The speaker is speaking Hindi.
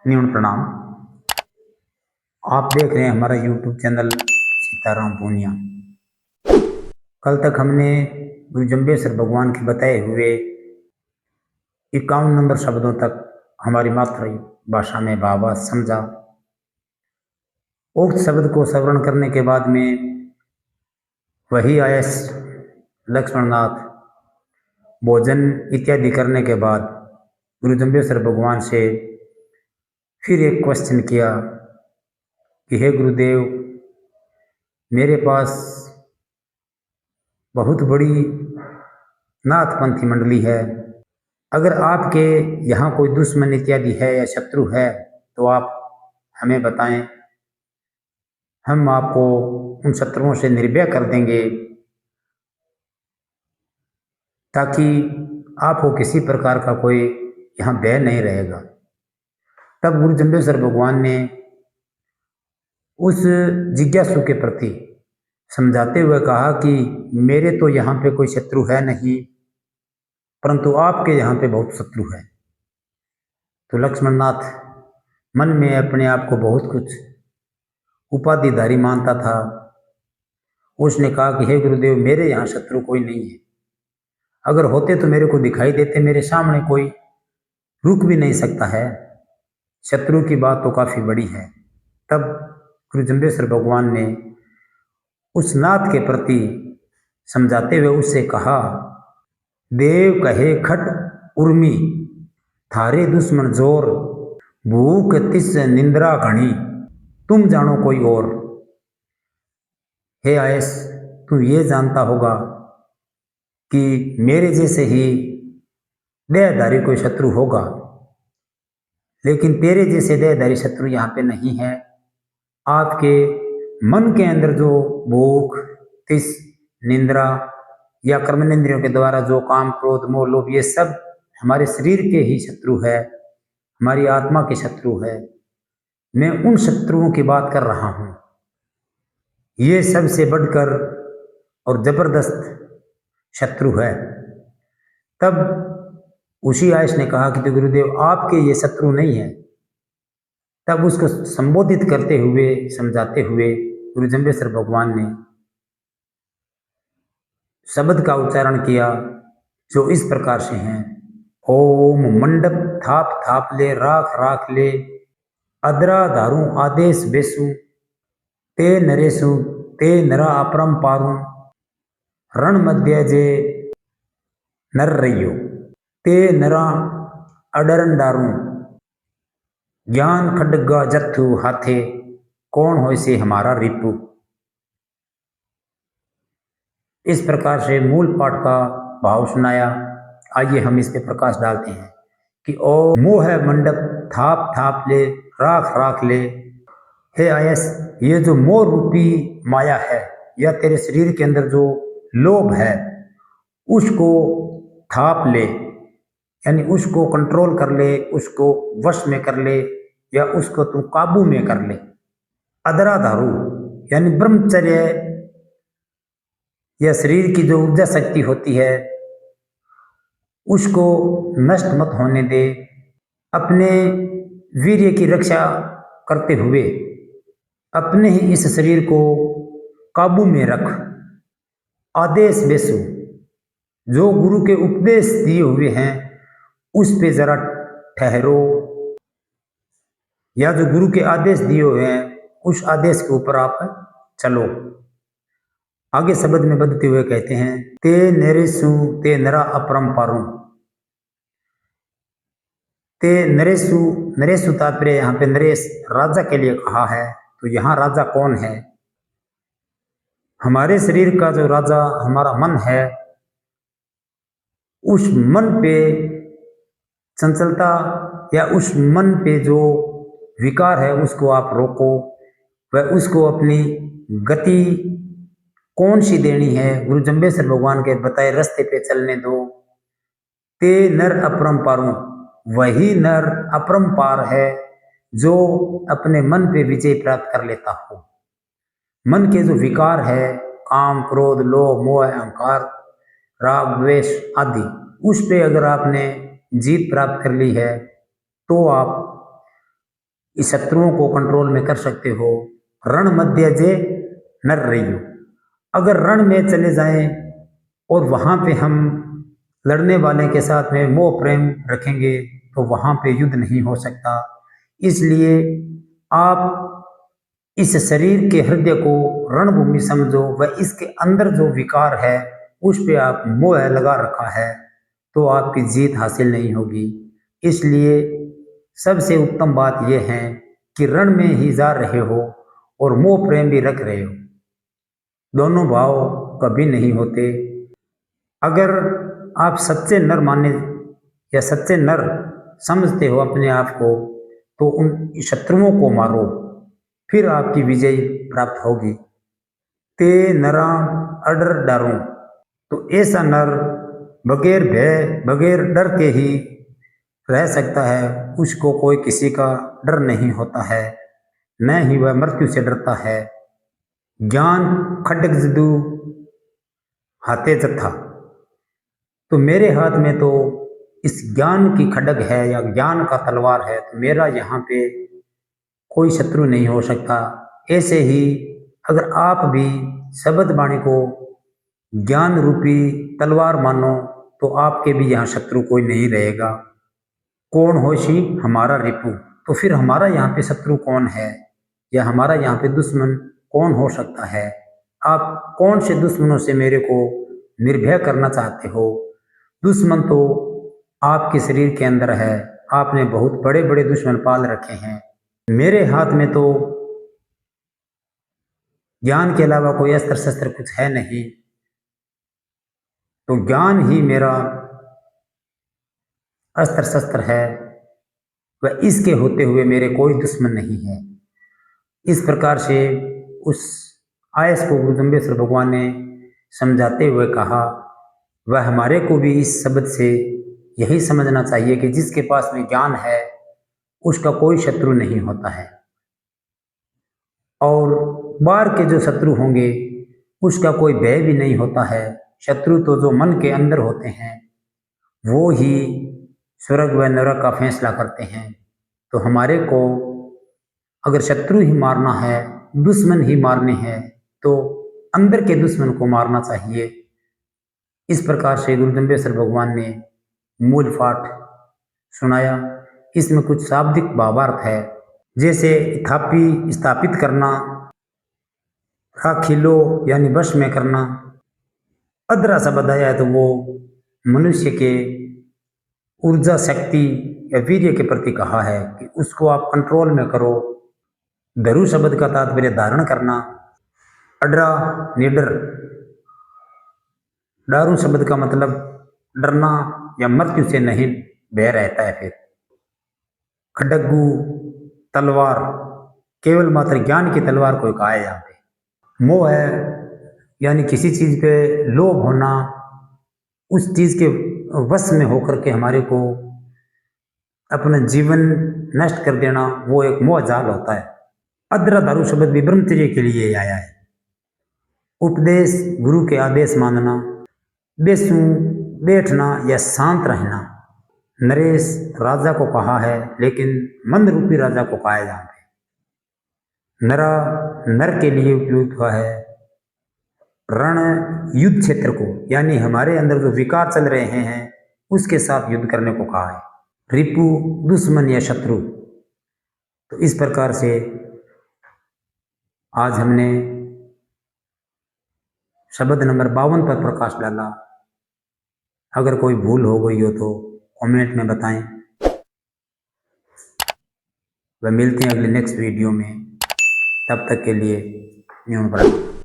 न्यून प्रणाम। आप देख रहे हैं हमारा यूट्यूब चैनल सीताराम पूनिया। कल तक हमने गुरु जम्बेश्वर भगवान के बताए हुए 51 नंबर शब्दों तक हमारी मातृभाषा में भावार्थ समझा। उक्त शब्द को श्रवण करने के बाद में वही आयस लक्ष्मणनाथ भोजन इत्यादि करने के बाद गुरु जम्बेश्वर भगवान से फिर एक क्वेश्चन किया कि हे गुरुदेव, मेरे पास बहुत बड़ी नाथपंथी मंडली है। अगर आपके यहाँ कोई दुश्मन इत्यादि है या शत्रु है तो आप हमें बताएं, हम आपको उन शत्रुओं से निर्भय कर देंगे ताकि आपको किसी प्रकार का कोई यहाँ भय नहीं रहेगा। तब गुरु जम्बेश्वर भगवान ने उस जिज्ञासु के प्रति समझाते हुए कहा कि मेरे तो यहाँ पे कोई शत्रु है नहीं, परंतु आपके यहाँ पे बहुत शत्रु है। तो लक्ष्मणनाथ मन में अपने आप को बहुत कुछ उपाधिधारी मानता था। उसने कहा कि हे गुरुदेव, मेरे यहाँ शत्रु कोई नहीं है। अगर होते तो मेरे को दिखाई देते, मेरे सामने कोई रुक भी नहीं सकता है। शत्रु की बात तो काफी बड़ी है। तब गुरु जम्बेश्वर भगवान ने उस नाथ के प्रति समझाते हुए उससे कहा, देव कहे खट उर्मी, थारे दुश्मन जोर, भूख तिस निंद्रा घनी, तुम जानो कोई और। हे आयस, तू ये जानता होगा कि मेरे जैसे ही देहधारी कोई शत्रु होगा, लेकिन तेरे जैसे देहधारी शत्रु यहाँ पे नहीं है। आपके मन के अंदर जो भूख तिस निंद्रा या कर्मेंद्रियों के द्वारा जो काम क्रोध मोह लोभ ये सब हमारे शरीर के ही शत्रु है, हमारी आत्मा के शत्रु है। मैं उन शत्रुओं की बात कर रहा हूं। ये सबसे बढ़कर और जबरदस्त शत्रु है। तब उसी आयस ने कहा कि तो गुरुदेव, आपके ये शत्रु नहीं है। तब उसको संबोधित करते हुए समझाते हुए गुरु जम्बेश्वर भगवान ने शब्द का उच्चारण किया जो इस प्रकार से हैं। ओम मंडप थाप थाप ले राख राख ले, अदरा धारू आदेश बेसु, ते नरेशु ते नरा अपरम पारू, रण मध्य जे नर रहियो, ते नरा अडरन डारू, ज्ञान खड्गा जत्थु हाथे, कौन हो से हमारा रिपु। इस प्रकार से मूल पाठ का भाव सुनाया। आइए हम इस पे प्रकाश डालते हैं कि ओ मोह मंडप थाप थाप ले राख राख ले। हे आयस, ये जो मोह रूपी माया है या तेरे शरीर के अंदर जो लोभ है उसको थाप ले, यानी उसको कंट्रोल कर ले, उसको वश में कर ले या उसको तू काबू में कर ले। अदरा धारू यानी ब्रह्मचर्य या शरीर की जो ऊर्जा शक्ति होती है उसको नष्ट मत होने दे। अपने वीर्य की रक्षा करते हुए अपने ही इस शरीर को काबू में रख। आदेश बेसु, जो गुरु के उपदेश दिए हुए हैं उस पे जरा ठहरो, या जो गुरु के आदेश दिए हुए हैं उस आदेश के ऊपर आप चलो। आगे शब्द में बदलते हुए कहते हैं, ते नरेशु ते नरा अपरम पारू। ते नरेशु, नरेशु तात्पर्य यहाँ पे नरेश राजा के लिए कहा है। तो यहाँ राजा कौन है? हमारे शरीर का जो राजा हमारा मन है, उस मन पे चंचलता या उस मन पे जो विकार है उसको आप रोको। वह उसको अपनी गति कौन सी देनी है? गुरु जम्बेश्वर भगवान के बताए रास्ते पे चलने दो। ते नर अपरंपारू, वही नर अपरंपार है जो अपने मन पे विजय प्राप्त कर लेता हो। मन के जो विकार है, काम क्रोध लोभ मोह अहंकार राग द्वेष आदि, उस पे अगर आपने जीत प्राप्त कर ली है तो आप इस शत्रुओं को कंट्रोल में कर सकते हो। रण मध्य जे नर रहियो, अगर रण में चले जाएं और वहाँ पे हम लड़ने वाले के साथ में मोह प्रेम रखेंगे तो वहाँ पे युद्ध नहीं हो सकता। इसलिए आप इस शरीर के हृदय को रणभूमि समझो व इसके अंदर जो विकार है उस पे आप मोह लगा रखा है तो आपकी जीत हासिल नहीं होगी। इसलिए सबसे उत्तम बात यह है कि रण में ही जा रहे हो और मोह प्रेम भी रख रहे हो, दोनों भाव कभी नहीं होते। अगर आप सच्चे नर माने या सच्चे नर समझते हो अपने आप को तो उन शत्रुओं को मारो, फिर आपकी विजय प्राप्त होगी। ते नरा अडर डरो, तो ऐसा नर बगैर भय बगैर डर के ही रह सकता है, उसको कोई किसी का डर नहीं होता है, न ही वह मृत्यु से डरता है। ज्ञान खड्ग जदू हाथे जत्था, तो मेरे हाथ में तो इस ज्ञान की खड्ग है या ज्ञान का तलवार है, तो मेरा यहाँ पे कोई शत्रु नहीं हो सकता। ऐसे ही अगर आप भी शब्द वाणी को ज्ञान रूपी तलवार मानो तो आपके भी यहाँ शत्रु कोई नहीं रहेगा। कौन होशी हमारा रिपु, तो फिर हमारा यहाँ पे शत्रु कौन है या हमारा यहाँ पे दुश्मन कौन हो सकता है। आप कौन से दुश्मनों से मेरे को निर्भय करना चाहते हो। दुश्मन तो आपके शरीर के अंदर है, आपने बहुत बड़े बड़े दुश्मन पाल रखे हैं। मेरे हाथ में तो ज्ञान के अलावा कोई अस्त्र शस्त्र कुछ है नहीं, तो ज्ञान ही मेरा अस्त्र शस्त्र है, वह इसके होते हुए मेरे कोई दुश्मन नहीं है। इस प्रकार से उस आयस को गुरु जम्बेश्वर भगवान ने समझाते हुए कहा, वह हमारे को भी इस शब्द से यही समझना चाहिए कि जिसके पास में ज्ञान है उसका कोई शत्रु नहीं होता है, और बाहर के जो शत्रु होंगे उसका कोई भय भी नहीं होता है। शत्रु तो जो मन के अंदर होते हैं वो ही स्वर्ग व नरक का फैसला करते हैं। तो हमारे को अगर शत्रु ही मारना है, दुश्मन ही मारने हैं, तो अंदर के दुश्मन को मारना चाहिए। इस प्रकार से गुरु जम्बेश्वर भगवान ने मूल पाठ सुनाया। इसमें कुछ शाब्दिक भावार्थ है, जैसे स्थापी स्थापित करना, राखिलो यानी वश में करना। अदरा शब्द आया है तो वो मनुष्य के ऊर्जा शक्ति या वीर्य के प्रति कहा है कि उसको आप कंट्रोल में करो। धरु शब्द का तात्पर्य धारण करना। अडरा निडर, डारू शब्द का मतलब डरना या मृत्यु से नहीं भय रहता है। फिर खड्गू तलवार, केवल मात्र ज्ञान की तलवार को कहा है यहाँ पे। मोह है यानी किसी चीज पे लोभ होना, उस चीज के वश में होकर के हमारे को अपना जीवन नष्ट कर देना, वो एक मोह जाल होता है। अद्रा दारू शब्द भी ब्रह्मचर्य के लिए आया है। उपदेश गुरु के आदेश मानना, बेसू बैठना या शांत रहना। नरेश राजा को कहा है, लेकिन मंद रूपी राजा को कहा है यहाँ पे। नरा नर के लिए उपयोग हुआ है। रण युद्ध क्षेत्र को, यानी हमारे अंदर जो विकार चल रहे हैं उसके साथ युद्ध करने को कहा है। रिपु दुश्मन या शत्रु। तो इस प्रकार से आज हमने शब्द नंबर 52 पर प्रकाश डाला। अगर कोई भूल हो गई हो तो कमेंट में बताएं। वह मिलते हैं अगले नेक्स्ट वीडियो में, तब तक के लिए न्यून